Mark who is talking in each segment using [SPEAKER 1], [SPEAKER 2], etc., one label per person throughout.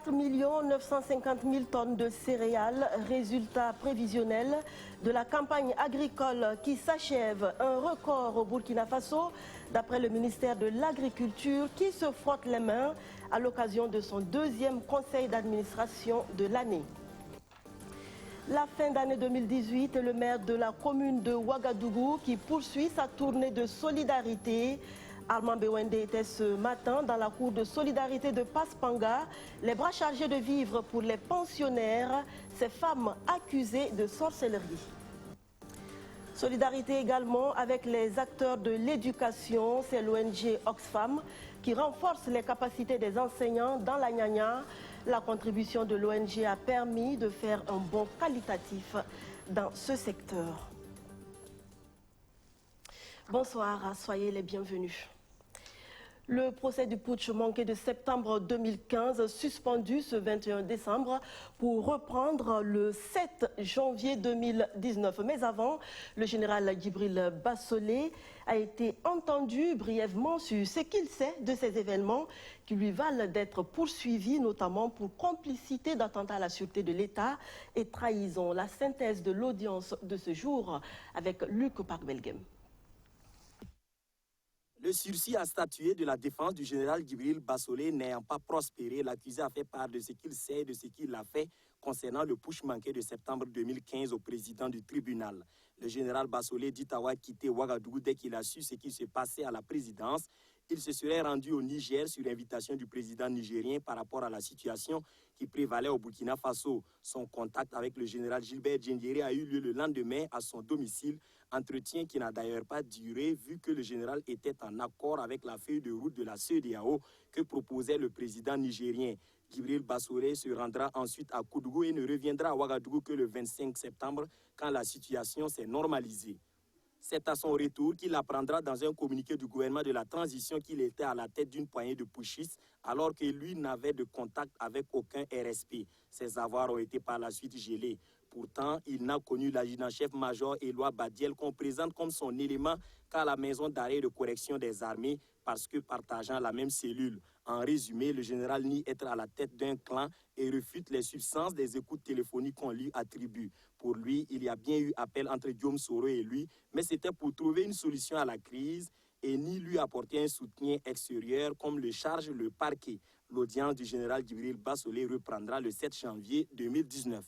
[SPEAKER 1] 4 950 000 tonnes de céréales, résultat prévisionnel de la campagne agricole qui s'achève. Un record au Burkina Faso, d'après le ministère de l'Agriculture, qui se frotte les mains à l'occasion de son deuxième conseil d'administration de l'année. La fin d'année 2018, le maire de la commune de Ouagadougou qui poursuit sa tournée de solidarité. Armand Bewende était ce matin dans la cour de solidarité de Paspanga, les bras chargés de vivres pour les pensionnaires, ces femmes accusées de sorcellerie. Solidarité également avec les acteurs de l'éducation, c'est l'ONG Oxfam qui renforce les capacités des enseignants dans la Nyanya. La contribution de l'ONG a permis de faire un bond qualitatif dans ce secteur. Bonsoir, soyez les bienvenus. Le procès du putsch manqué de septembre 2015, suspendu ce 21 décembre pour reprendre le 7 janvier 2019. Mais avant, le général Djibril Bassolé a été entendu brièvement sur ce qu'il sait de ces événements qui lui valent d'être poursuivi, notamment pour complicité d'attentat à la sûreté de l'État et trahison. La synthèse de l'audience de ce jour avec Luc Park-Belgem.
[SPEAKER 2] Le sursis a statué de la défense du général Djibril Bassolé n'ayant pas prospéré. L'accusé a fait part de ce qu'il sait et de ce qu'il a fait concernant le putsch manqué de septembre 2015 au président du tribunal. Le général Bassolé dit avoir quitté Ouagadougou dès qu'il a su ce qui se passait à la présidence. Il se serait rendu au Niger sur invitation du président nigérien par rapport à la situation qui prévalait au Burkina Faso. Son contact avec le général Gilbert Diendéré a eu lieu le lendemain à son domicile. Entretien qui n'a d'ailleurs pas duré vu que le général était en accord avec la feuille de route de la CEDEAO que proposait le président nigérien. Djibril Bassolé se rendra ensuite à Koudougou et ne reviendra à Ouagadougou que le 25 septembre quand la situation s'est normalisée. C'est à son retour qu'il apprendra dans un communiqué du gouvernement de la transition qu'il était à la tête d'une poignée de putschistes alors que lui n'avait de contact avec aucun RSP. Ses avoirs ont été par la suite gelés. Pourtant, il n'a connu l'adjudant-chef-major Éloi Badiel qu'on présente comme son élément qu'à la maison d'arrêt de correction des armées parce que partageant la même cellule. En résumé, le général nie être à la tête d'un clan et refute les substances des écoutes téléphoniques qu'on lui attribue. Pour lui, il y a bien eu appel entre Guillaume Soro et lui, mais c'était pour trouver une solution à la crise et ni lui apporter un soutien extérieur comme le charge le parquet. L'audience du général Djibril Bassolé reprendra le 7 janvier 2019.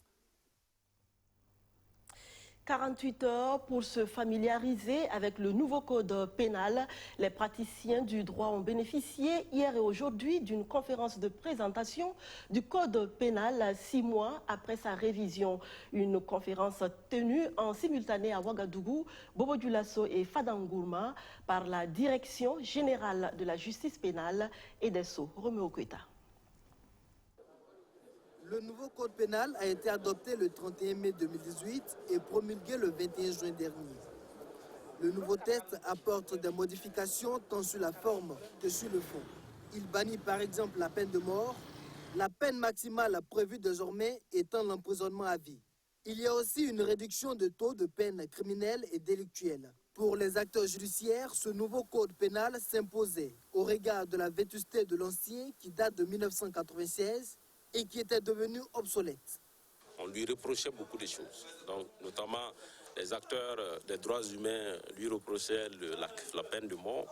[SPEAKER 1] 48 heures pour se familiariser avec le nouveau code pénal. Les praticiens du droit ont bénéficié hier et aujourd'hui d'une conférence de présentation du code pénal 6 mois après sa révision. Une conférence tenue en simultané à Ouagadougou, Bobo Dioulasso et Fadangourma par la Direction générale de la justice pénale et des Sceaux. Roméo Kweta.
[SPEAKER 3] Le nouveau code pénal a été adopté le 31 mai 2018 et promulgué le 21 juin dernier. Le nouveau texte apporte des modifications tant sur la forme que sur le fond. Il bannit par exemple la peine de mort, la peine maximale prévue désormais étant l'emprisonnement à vie. Il y a aussi une réduction de taux de peine criminelle et délictuelle. Pour les acteurs judiciaires, ce nouveau code pénal s'imposait au regard de la vétusté de l'ancien qui date de 1996 et qui était devenu obsolète.
[SPEAKER 4] On lui reprochait beaucoup de choses, donc, notamment les acteurs des droits humains lui reprochaient la peine de mort.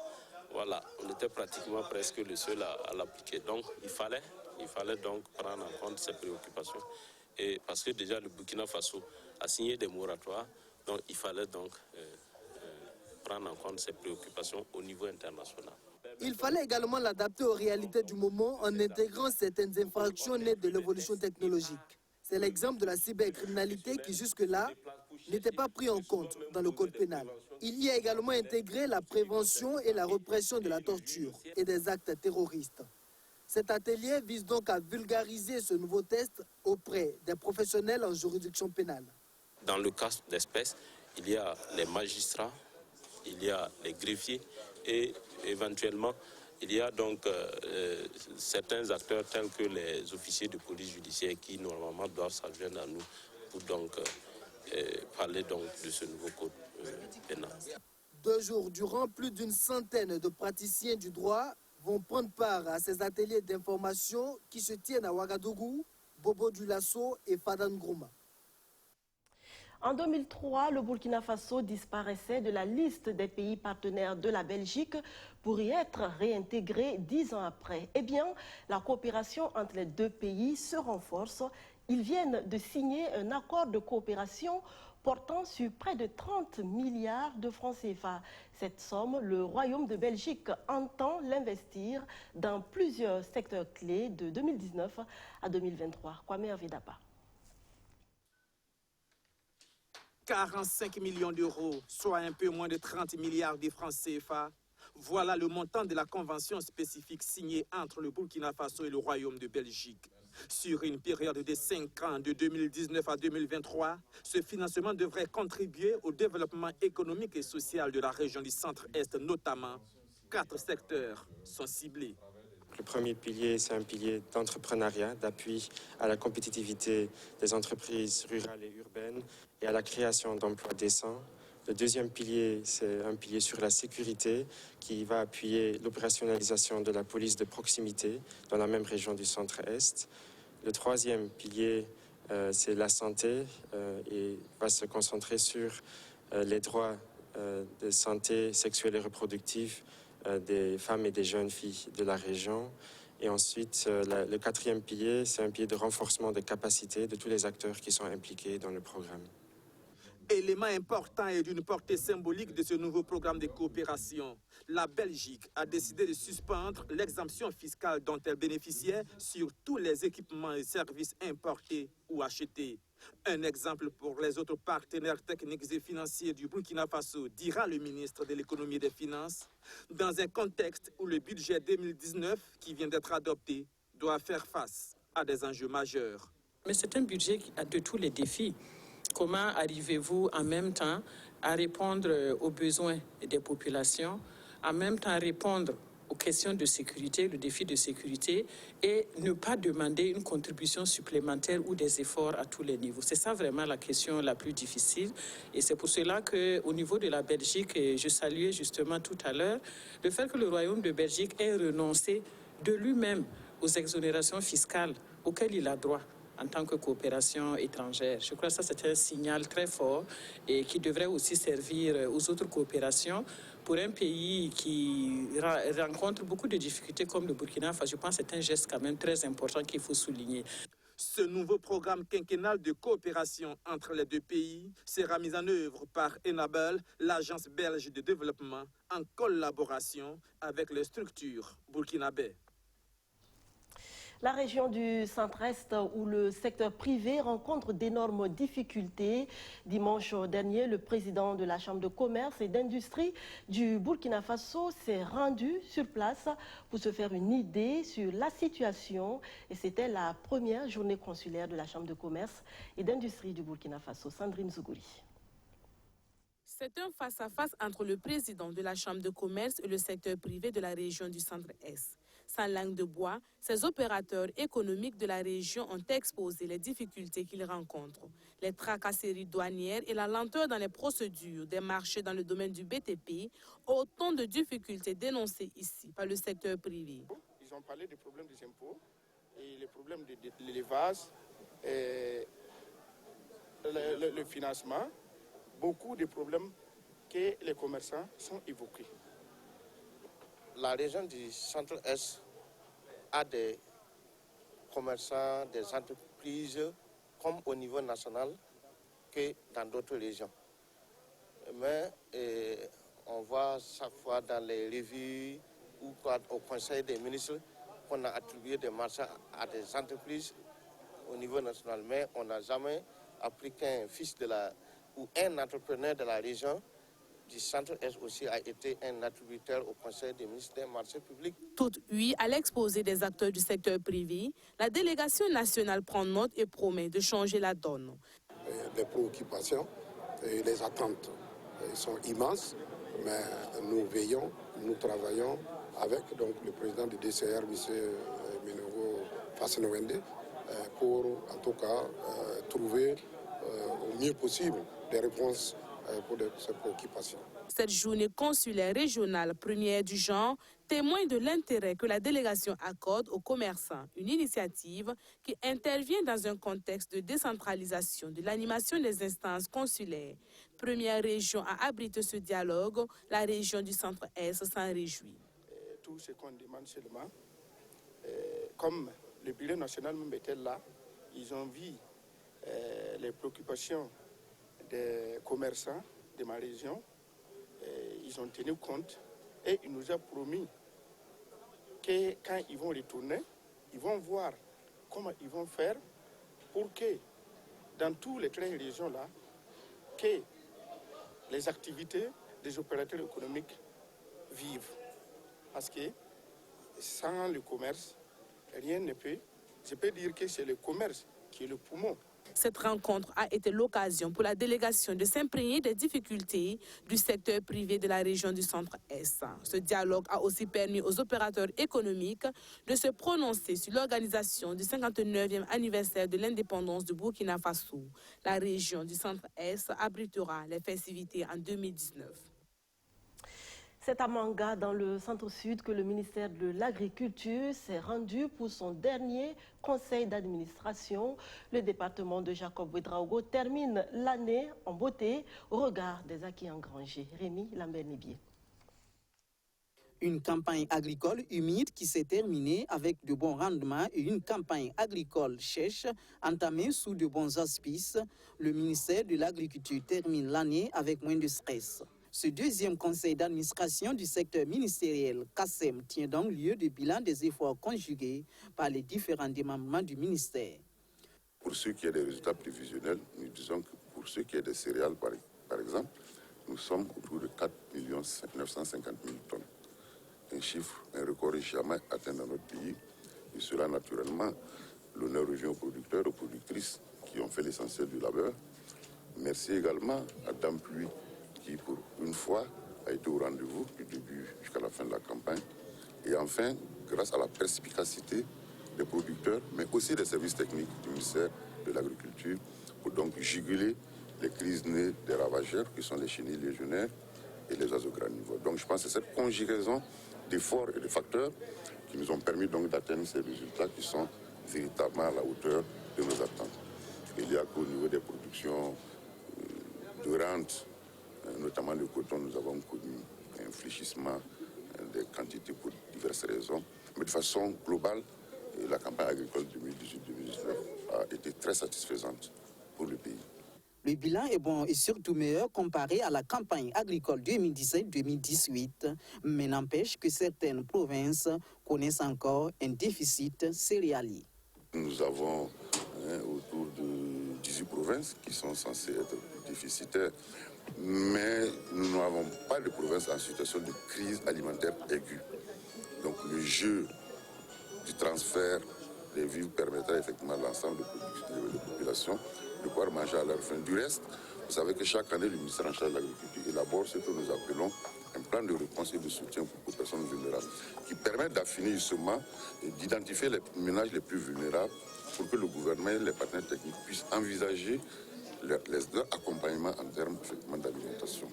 [SPEAKER 4] Voilà, on était pratiquement presque le seul à l'appliquer. Donc il fallait donc prendre en compte ces préoccupations. Et parce que déjà le Burkina Faso a signé des moratoires, donc il fallait donc prendre en compte ces préoccupations au niveau international.
[SPEAKER 3] Il fallait également l'adapter aux réalités du moment en intégrant certaines infractions nées de l'évolution technologique. C'est l'exemple de la cybercriminalité qui jusque-là n'était pas pris en compte dans le code pénal. Il y a également intégré la prévention et la répression de la torture et des actes terroristes. Cet atelier vise donc à vulgariser ce nouveau texte auprès des professionnels en juridiction pénale.
[SPEAKER 4] Dans le cas d'espèce, il y a les magistrats, il y a les greffiers et éventuellement il y a donc certains acteurs tels que les officiers de police judiciaire qui normalement doivent s'adjoindre à nous pour donc parler donc de ce nouveau code pénal.
[SPEAKER 3] 2 jours durant, plus d'une centaine de praticiens du droit vont prendre part à ces ateliers d'information qui se tiennent à Ouagadougou, Bobo Dioulasso et Fadan Gourma.
[SPEAKER 1] En 2003, le Burkina Faso disparaissait de la liste des pays partenaires de la Belgique pour y être réintégré 10 ans après. Eh bien, la coopération entre les deux pays se renforce. Ils viennent de signer un accord de coopération portant sur près de 30 milliards de francs CFA. Cette somme, le Royaume de Belgique entend l'investir dans plusieurs secteurs clés de 2019 à 2023. Kwame Avedapa.
[SPEAKER 2] 45 millions d'euros, soit un peu moins de 30 milliards de francs CFA. Voilà le montant de la convention spécifique signée entre le Burkina Faso et le Royaume de Belgique. Sur une période de 5 ans, de 2019 à 2023, ce financement devrait contribuer au développement économique et social de la région du Centre-Est, notamment. 4 secteurs sont ciblés.
[SPEAKER 5] Le premier pilier, c'est un pilier d'entrepreneuriat, d'appui à la compétitivité des entreprises rurales et urbaines et à la création d'emplois décents. Le deuxième pilier, c'est un pilier sur la sécurité qui va appuyer l'opérationnalisation de la police de proximité dans la même région du Centre-Est. Le troisième pilier, c'est la santé et va se concentrer sur les droits de santé sexuelle et reproductive des femmes et des jeunes filles de la région. Et ensuite, le quatrième pilier, c'est un pilier de renforcement des capacités de tous les acteurs qui sont impliqués dans le programme.
[SPEAKER 2] Élément important et d'une portée symbolique de ce nouveau programme de coopération, la Belgique a décidé de suspendre l'exemption fiscale dont elle bénéficiait sur tous les équipements et services importés ou achetés. Un exemple pour les autres partenaires techniques et financiers du Burkina Faso, dira le ministre de l'économie et des finances, dans un contexte où le budget 2019 qui vient d'être adopté doit faire face à des enjeux majeurs.
[SPEAKER 6] Mais c'est un budget qui a de tous les défis. Comment arrivez-vous en même temps à répondre aux besoins des populations, en même temps répondre aux questions de sécurité, le défi de sécurité, et ne pas demander une contribution supplémentaire ou des efforts à tous les niveaux. C'est ça vraiment la question la plus difficile. Et c'est pour cela qu'au niveau de la Belgique, et je saluais justement tout à l'heure, le fait que le Royaume de Belgique ait renoncé de lui-même aux exonérations fiscales auxquelles il a droit en tant que coopération étrangère. Je crois que ça, c'est un signal très fort et qui devrait aussi servir aux autres coopérations. Pour un pays qui rencontre beaucoup de difficultés comme le Burkina Faso, je pense que c'est un geste quand même très important qu'il faut souligner.
[SPEAKER 2] Ce nouveau programme quinquennal de coopération entre les deux pays sera mis en œuvre par Enable, l'agence belge de développement, en collaboration avec les structures burkinabées.
[SPEAKER 1] La région du Centre-Est où le secteur privé rencontre d'énormes difficultés. Dimanche dernier, le président de la Chambre de commerce et d'industrie du Burkina Faso s'est rendu sur place pour se faire une idée sur la situation. Et c'était la première journée consulaire de la Chambre de commerce et d'industrie du Burkina Faso. Sandrine Zougouri.
[SPEAKER 7] C'est un face-à-face entre le président de la Chambre de commerce et le secteur privé de la région du Centre-Est. Sans langue de bois, ces opérateurs économiques de la région ont exposé les difficultés qu'ils rencontrent. Les tracasseries douanières et la lenteur dans les procédures des marchés dans le domaine du BTP, autant de difficultés dénoncées ici par le secteur privé.
[SPEAKER 8] Ils ont parlé des problèmes des impôts et les problèmes de l'élevage, le financement, beaucoup de problèmes que les commerçants sont évoqués. La région du Centre-Est a des commerçants, des entreprises, comme au niveau national, que dans d'autres régions. Mais on voit chaque fois dans les revues ou au Conseil des ministres qu'on a attribué des marchés à des entreprises au niveau national. Mais on n'a jamais appris qu'un fils ou un entrepreneur de la région du Centre-Est aussi a été un attributeur au Conseil des ministres des marchés publics.
[SPEAKER 7] Toute huit à l'exposé des acteurs du secteur privé, la délégation nationale prend note et promet de changer la donne.
[SPEAKER 9] Les préoccupations et les attentes sont immenses, mais nous veillons, nous travaillons avec le président du DCR, M. Ménégo Fassenowende, pour en tout cas trouver au mieux possible des réponses pour ces préoccupations.
[SPEAKER 7] Cette journée consulaire régionale première du genre témoigne de l'intérêt que la délégation accorde aux commerçants, une initiative qui intervient dans un contexte de décentralisation de l'animation des instances consulaires. Première région à abriter ce dialogue, la région du Centre-Est s'en réjouit.
[SPEAKER 8] Tout ce qu'on demande seulement, comme le bureau national même était là, ils ont vu les préoccupations des commerçants de ma région, ils ont tenu compte et il nous a promis que quand ils vont retourner, ils vont voir comment ils vont faire pour que dans tous les 13 régions-là, que les activités des opérateurs économiques vivent. Parce que sans le commerce, rien ne peut. Je peux dire que c'est le commerce qui est le poumon.
[SPEAKER 7] Cette rencontre a été l'occasion pour la délégation de s'imprégner des difficultés du secteur privé de la région du Centre-Est. Ce dialogue a aussi permis aux opérateurs économiques de se prononcer sur l'organisation du 59e anniversaire de l'indépendance du Burkina Faso. La région du Centre-Est abritera les festivités en 2019.
[SPEAKER 1] C'est à Manga, dans le centre-sud, que le ministère de l'Agriculture s'est rendu pour son dernier conseil d'administration. Le département de Jacob Ouedraogo termine l'année en beauté au regard des acquis engrangés. Rémi Lambert-Nibier.
[SPEAKER 10] Une campagne agricole humide qui s'est terminée avec de bons rendements et une campagne agricole sèche entamée sous de bons auspices. Le ministère de l'Agriculture termine l'année avec moins de stress. Ce deuxième conseil d'administration du secteur ministériel CASEM tient donc lieu de bilan des efforts conjugués par les différents démembrements du ministère.
[SPEAKER 9] Pour ce qui est des résultats prévisionnels, nous disons que pour ce qui est des céréales, par exemple, nous sommes autour de 4 950 000 tonnes. Un chiffre, un record jamais atteint dans notre pays. Et cela, naturellement, l'honneur revient aux producteurs, aux productrices qui ont fait l'essentiel du labeur. Merci également à Dame Pluie, qui, pour une fois, a été au rendez-vous du début jusqu'à la fin de la campagne. Et enfin, grâce à la perspicacité des producteurs, mais aussi des services techniques du ministère de l'Agriculture, pour donc juguler les crises nées des ravageurs, qui sont les chenilles légionnaires et les oiseaux granivores. Donc je pense que c'est cette conjugaison d'efforts et de facteurs qui nous ont permis donc d'atteindre ces résultats qui sont véritablement à la hauteur de nos attentes. Il y a qu'au niveau des productions de rente, notamment le coton, nous avons connu un fléchissement des quantités pour diverses raisons. Mais de façon globale, la campagne agricole 2018-2019 a été très satisfaisante pour le pays.
[SPEAKER 10] Le bilan est bon et surtout meilleur comparé à la campagne agricole 2017-2018, mais n'empêche que certaines provinces connaissent encore un déficit céréalier.
[SPEAKER 9] Nous avons autour de 18 provinces qui sont censées être déficitaires, mais nous n'avons pas de provinces en situation de crise alimentaire aiguë. Donc le jeu du transfert des vivres permettra effectivement à l'ensemble de populations de pouvoir manger à leur faim. Du reste, vous savez que chaque année, le ministère en charge de l'Agriculture élabore ce que nous appelons un plan de réponse et de soutien pour les personnes vulnérables, qui permet d'affiner justement et d'identifier les ménages les plus vulnérables pour que le gouvernement et les partenaires techniques puissent envisager leur accompagnement en termes effectivement d'alimentation.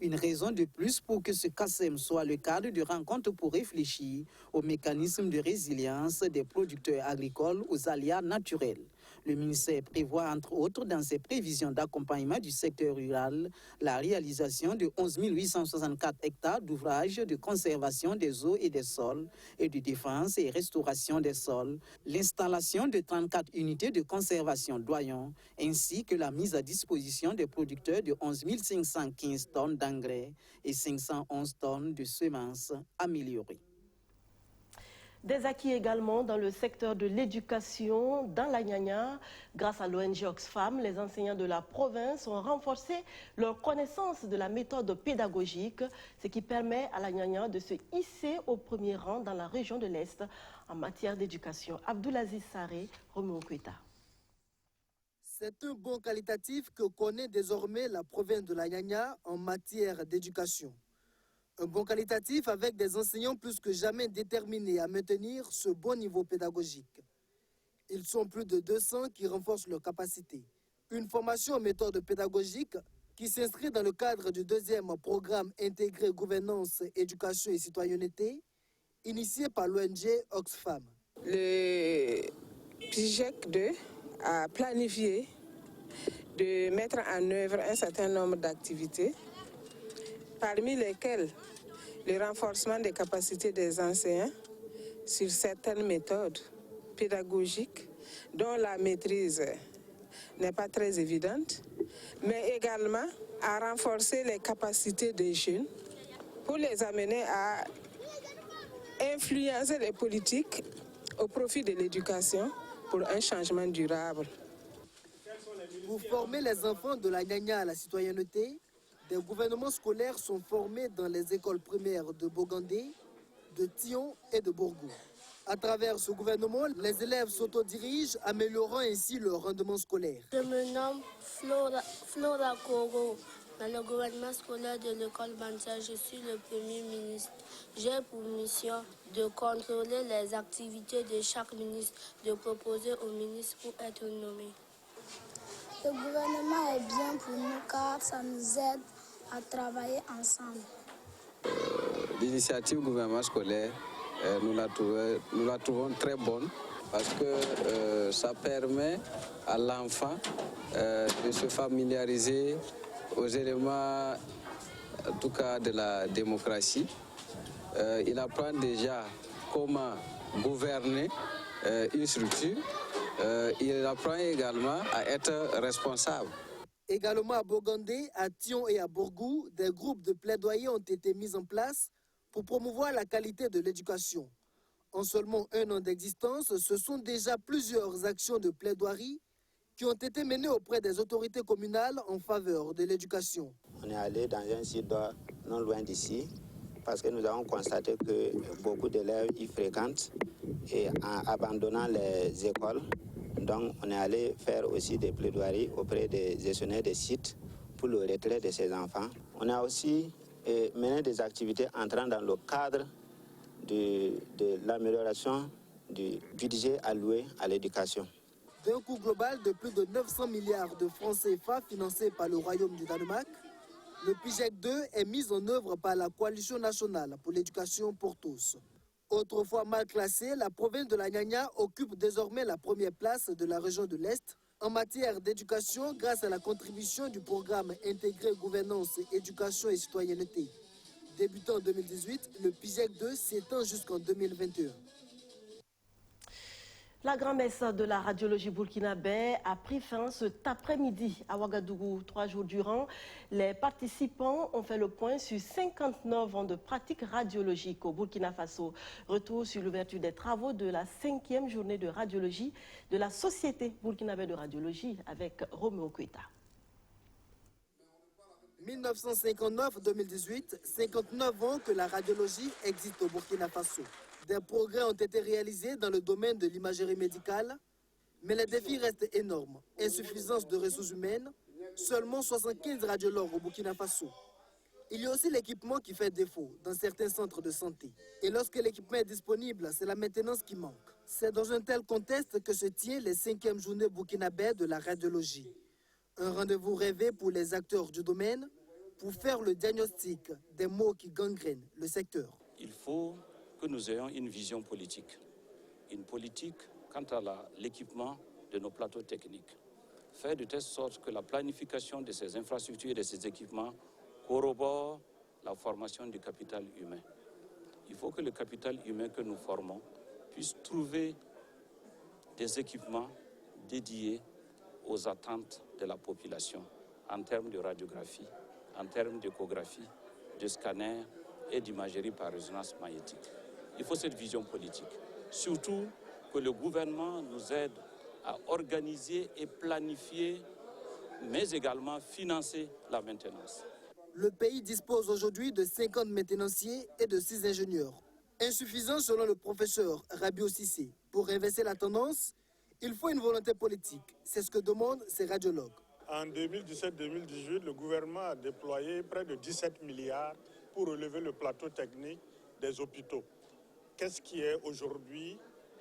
[SPEAKER 10] Une raison de plus pour que ce CASEM soit le cadre de rencontre pour réfléchir au mécanisme de résilience des producteurs agricoles aux aléas naturels. Le ministère prévoit, entre autres, dans ses prévisions d'accompagnement du secteur rural, la réalisation de 11 864 hectares d'ouvrages de conservation des eaux et des sols et de défense et restauration des sols, l'installation de 34 unités de conservation doyons, ainsi que la mise à disposition des producteurs de 11 515 tonnes d'engrais et 511 tonnes de semences améliorées.
[SPEAKER 1] Des acquis également dans le secteur de l'éducation dans la Nyanya. Grâce à l'ONG Oxfam, les enseignants de la province ont renforcé leur connaissance de la méthode pédagogique, ce qui permet à la Nyanya de se hisser au premier rang dans la région de l'Est en matière d'éducation. Abdoulaziz Saré, Roméo Kweta.
[SPEAKER 3] C'est un bon qualitatif que connaît désormais la province de la Nyanya en matière d'éducation. Un bon qualitatif avec des enseignants plus que jamais déterminés à maintenir ce bon niveau pédagogique. Ils sont plus de 200 qui renforcent leurs capacités. Une formation en méthode pédagogique qui s'inscrit dans le cadre du deuxième programme intégré gouvernance, éducation et citoyenneté, initié par l'ONG Oxfam.
[SPEAKER 11] Le PIGEC 2 a planifié de mettre en œuvre un certain nombre d'activités, parmi lesquelles le renforcement des capacités des enseignants sur certaines méthodes pédagogiques dont la maîtrise n'est pas très évidente, mais également à renforcer les capacités des jeunes pour les amener à influencer les politiques au profit de l'éducation pour un changement durable.
[SPEAKER 3] Pour former les enfants de la Nyanya à la citoyenneté, des gouvernements scolaires sont formés dans les écoles primaires de Bogandé, de Thion et de Bourgou. À travers ce gouvernement, les élèves s'autodirigent, améliorant ainsi leur rendement scolaire.
[SPEAKER 12] Je me nomme Flora Koro. Dans le gouvernement scolaire de l'école Bantia, je suis le Premier ministre. J'ai pour mission de contrôler les activités de chaque ministre, de proposer au ministre pour être nommé.
[SPEAKER 13] Le gouvernement est bien pour nous car ça nous aide à travailler ensemble.
[SPEAKER 14] L'initiative gouvernement scolaire, nous la trouvons très bonne parce que ça permet à l'enfant de se familiariser aux éléments, en tout cas de la démocratie. Il apprend déjà comment gouverner une structure. Il apprend également à être responsable.
[SPEAKER 3] Également à Bogandé, à Thion et à Bourgou, des groupes de plaidoyer ont été mis en place pour promouvoir la qualité de l'éducation. En seulement 1 an d'existence, ce sont déjà plusieurs actions de plaidoirie qui ont été menées auprès des autorités communales en faveur de l'éducation.
[SPEAKER 15] On est allé dans un site non loin d'ici parce que nous avons constaté que beaucoup d'élèves y fréquentent et en abandonnant les écoles, donc on est allé faire aussi des plaidoiries auprès des gestionnaires des sites pour le retrait de ces enfants. On a aussi mené des activités entrant dans le cadre de l'amélioration du budget alloué à l'éducation.
[SPEAKER 3] D'un coût global de plus de 900 milliards de francs CFA financés par le Royaume du Danemark, le PIGEC 2 est mis en œuvre par la Coalition nationale pour l'éducation pour tous. Autrefois mal classée, la province de la Nyanya occupe désormais la première place de la région de l'Est en matière d'éducation grâce à la contribution du programme intégré gouvernance, éducation et citoyenneté. Débutant en 2018, le PIGEC 2 s'étend jusqu'en 2021.
[SPEAKER 1] La grand-messe de la radiologie burkinabé a pris fin cet après-midi à Ouagadougou. 3 jours durant, les participants ont fait le point sur 59 ans de pratique radiologique au Burkina Faso. Retour sur l'ouverture des travaux de la 5e journée de radiologie de la Société burkinabé de radiologie avec Roméo Kueta.
[SPEAKER 3] 1959-2018, 59 ans que la radiologie existe au Burkina Faso. Des progrès ont été réalisés dans le domaine de l'imagerie médicale, mais les défis restent énormes. Insuffisance de ressources humaines, seulement 75 radiologues au Burkina Faso. Il y a aussi l'équipement qui fait défaut dans certains centres de santé. Et lorsque l'équipement est disponible, c'est la maintenance qui manque. C'est dans un tel contexte que se tient les 5e journées burkinabé de la radiologie. Un rendez-vous rêvé pour les acteurs du domaine pour faire le diagnostic des maux qui gangrènent le secteur.
[SPEAKER 16] Il faut que nous ayons une vision politique. Une politique quant à l'équipement de nos plateaux techniques. Faire de telle sorte que la planification de ces infrastructures et de ces équipements corrobore la formation du capital humain. Il faut que le capital humain que nous formons puisse trouver des équipements dédiés aux attentes de la population en termes de radiographie, en termes d'échographie, de scanner et d'imagerie par résonance magnétique. Il faut cette vision politique. Surtout que le gouvernement nous aide à organiser et planifier, mais également financer la maintenance.
[SPEAKER 3] Le pays dispose aujourd'hui de 50 maintenanciers et de 6 ingénieurs. Insuffisant selon le professeur Rabiou Sissé. Pour inverser la tendance, il faut une volonté politique. C'est ce que demandent ces radiologues.
[SPEAKER 17] En 2017-2018, le gouvernement a déployé près de 17 milliards pour relever le plateau technique des hôpitaux. Qu'est-ce qui est aujourd'hui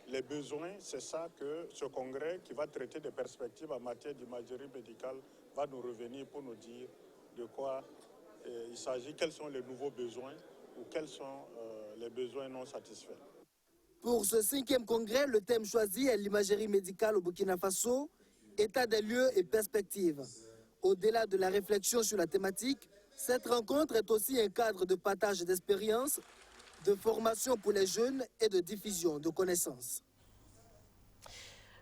[SPEAKER 17] les besoins? C'est ça que ce congrès qui va traiter des perspectives en matière d'imagerie médicale va nous revenir pour nous dire de quoi il s'agit, quels sont les nouveaux besoins ou quels sont les besoins non satisfaits.
[SPEAKER 3] Pour ce 5e congrès, le thème choisi est l'imagerie médicale au Burkina Faso, état des lieux et perspectives. Au-delà de la réflexion sur la thématique, cette rencontre est aussi un cadre de partage d'expériences, de formation pour les jeunes et de diffusion de connaissances.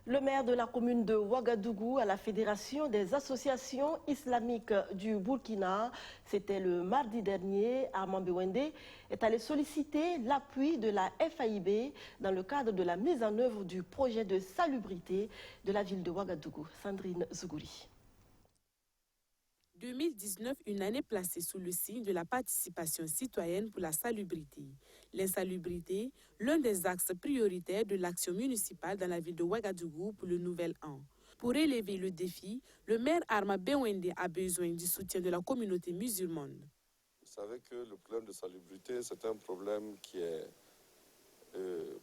[SPEAKER 1] Le maire de la commune de Ouagadougou à la Fédération des associations islamiques du Burkina, c'était le mardi dernier, Armand Bewende, est allé solliciter l'appui de la FAIB dans le cadre de la mise en œuvre du projet de salubrité de la ville de Ouagadougou. Sandrine Zougouri.
[SPEAKER 7] 2019, une année placée sous le signe de la participation citoyenne pour la salubrité. L'insalubrité, l'un des axes prioritaires de l'action municipale dans la ville de Ouagadougou pour le nouvel an. Pour relever le défi, le maire Arma Bewende a besoin du soutien de la communauté musulmane.
[SPEAKER 18] Vous savez que le problème de salubrité, c'est un problème qui est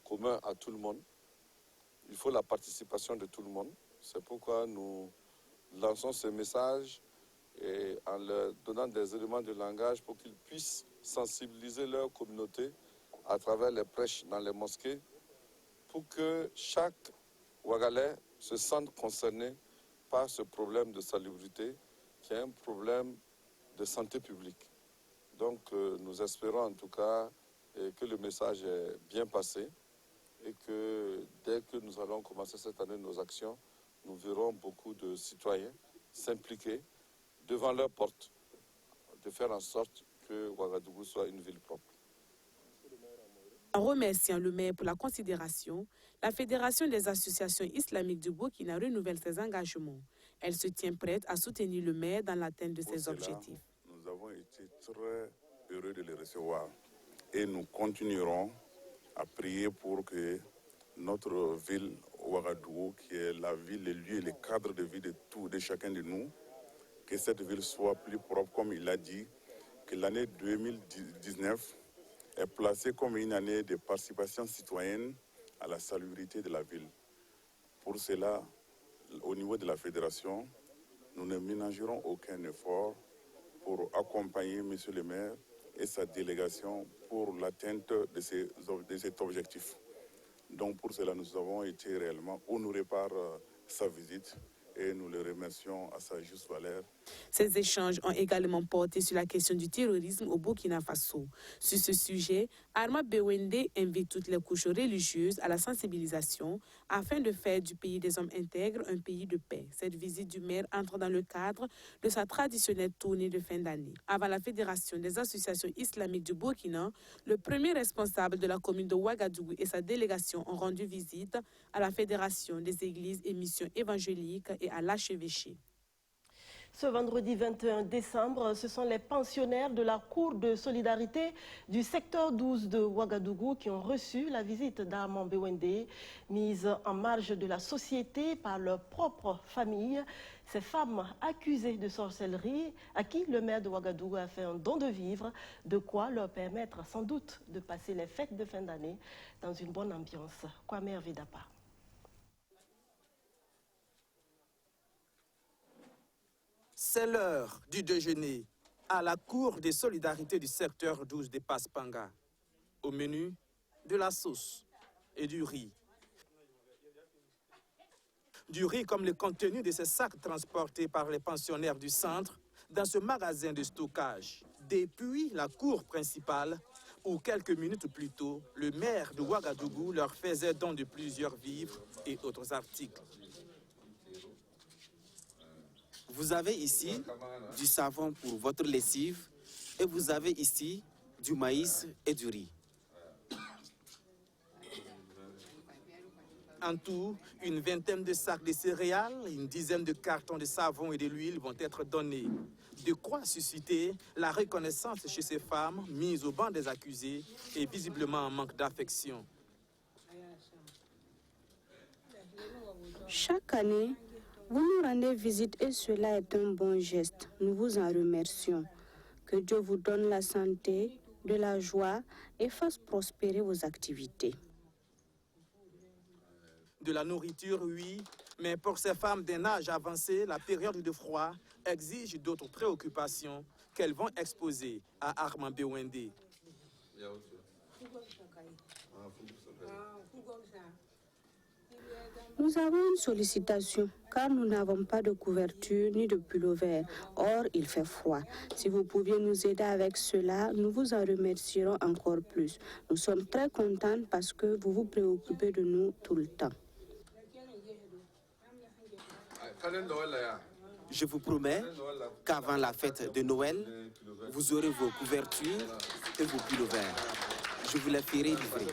[SPEAKER 18] commun à tout le monde. Il faut la participation de tout le monde. C'est pourquoi nous lançons ce message et en leur donnant des éléments de langage pour qu'ils puissent sensibiliser leur communauté à travers les prêches dans les mosquées pour que chaque Ouagalais se sente concerné par ce problème de salubrité qui est un problème de santé publique. Donc nous espérons en tout cas que le message est bien passé et que dès que nous allons commencer cette année nos actions, nous verrons beaucoup de citoyens s'impliquer devant leur porte, de faire en sorte que Ouagadougou soit une ville propre.
[SPEAKER 7] En remerciant le maire pour la considération, la Fédération des associations islamiques du Burkina renouvelle ses engagements. Elle se tient prête à soutenir le maire dans l'atteinte de ses objectifs.
[SPEAKER 19] Nous avons été très heureux de les recevoir et nous continuerons à prier pour que notre ville Ouagadougou, qui est la ville, le lieu et le cadre de vie de chacun de nous, que cette ville soit plus propre, comme il a dit, que l'année 2019 est placée comme une année de participation citoyenne à la salubrité de la ville. Pour cela, au niveau de la fédération, nous ne ménagerons aucun effort pour accompagner M. le maire et sa délégation pour l'atteinte de cet objectif. Donc pour cela, nous avons été réellement honorés par sa visite et nous le remercions à sa juste valeur.
[SPEAKER 7] Ces échanges ont également porté sur la question du terrorisme au Burkina Faso. Sur ce sujet, Arma Bewende invite toutes les couches religieuses à la sensibilisation afin de faire du pays des hommes intègres un pays de paix. Cette visite du maire entre dans le cadre de sa traditionnelle tournée de fin d'année. Avant la Fédération des associations islamiques du Burkina, le premier responsable de la commune de Ouagadougou et sa délégation ont rendu visite à la Fédération des églises et missions évangéliques et à l'archevêché.
[SPEAKER 1] Ce vendredi 21 décembre, ce sont les pensionnaires de la Cour de solidarité du secteur 12 de Ouagadougou qui ont reçu la visite d'Armand Bewende, mise en marge de la société par leur propre famille. Ces femmes accusées de sorcellerie, à qui le maire de Ouagadougou a fait un don de vivre, de quoi leur permettre sans doute de passer les fêtes de fin d'année dans une bonne ambiance. Kwame Vidapa.
[SPEAKER 20] C'est l'heure du déjeuner à la Cour des solidarités du secteur 12 de Paspanga. Au menu, de la sauce et du riz. Du riz comme le contenu de ces sacs transportés par les pensionnaires du centre dans ce magasin de stockage. Depuis la cour principale, où quelques minutes plus tôt, le maire de Ouagadougou leur faisait don de plusieurs vivres et autres articles.
[SPEAKER 21] Vous avez ici du savon pour votre lessive et vous avez ici du maïs et du riz.
[SPEAKER 20] En tout, une vingtaine de sacs de céréales, une dizaine de cartons de savon et de l'huile vont être donnés. De quoi susciter la reconnaissance chez ces femmes mises au banc des accusés et visiblement en manque d'affection.
[SPEAKER 22] Chaque année, vous nous rendez visite et cela est un bon geste. Nous vous en remercions. Que Dieu vous donne la santé, de la joie et fasse prospérer vos activités.
[SPEAKER 20] De la nourriture, oui, Mais pour ces femmes d'un âge avancé, la période de froid exige d'autres préoccupations qu'elles vont exposer à Armand Bewende.
[SPEAKER 22] Nous avons une sollicitation car nous n'avons pas de couverture ni de pullover. Or, il fait froid. Si vous pouviez nous aider avec cela, nous vous en remercierons encore plus. Nous sommes très contents parce que vous vous préoccupez de nous tout le temps.
[SPEAKER 21] Je vous promets qu'avant la fête de Noël, vous aurez vos couvertures et vos pullovers. Je vous les ferai livrer.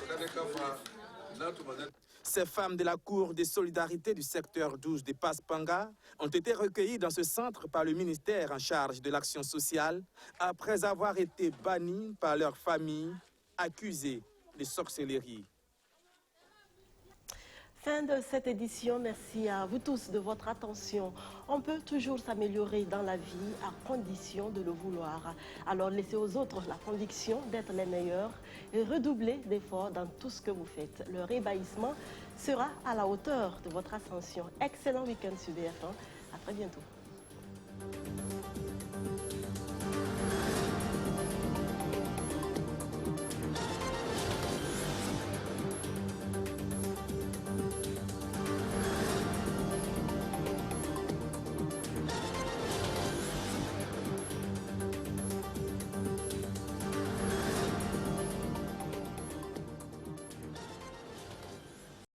[SPEAKER 20] Ces femmes de la Cour de solidarité du secteur 12 de Paspanga ont été recueillies dans ce centre par le ministère en charge de l'action sociale après avoir été bannies par leur famille accusées de sorcellerie.
[SPEAKER 1] Fin de cette édition, merci à vous tous de votre attention. On peut toujours s'améliorer dans la vie à condition de le vouloir. Alors laissez aux autres la conviction d'être les meilleurs et redoublez d'efforts dans tout ce que vous faites. Le rébaillissement sera à la hauteur de votre ascension. Excellent week-end sur BF1. À très bientôt.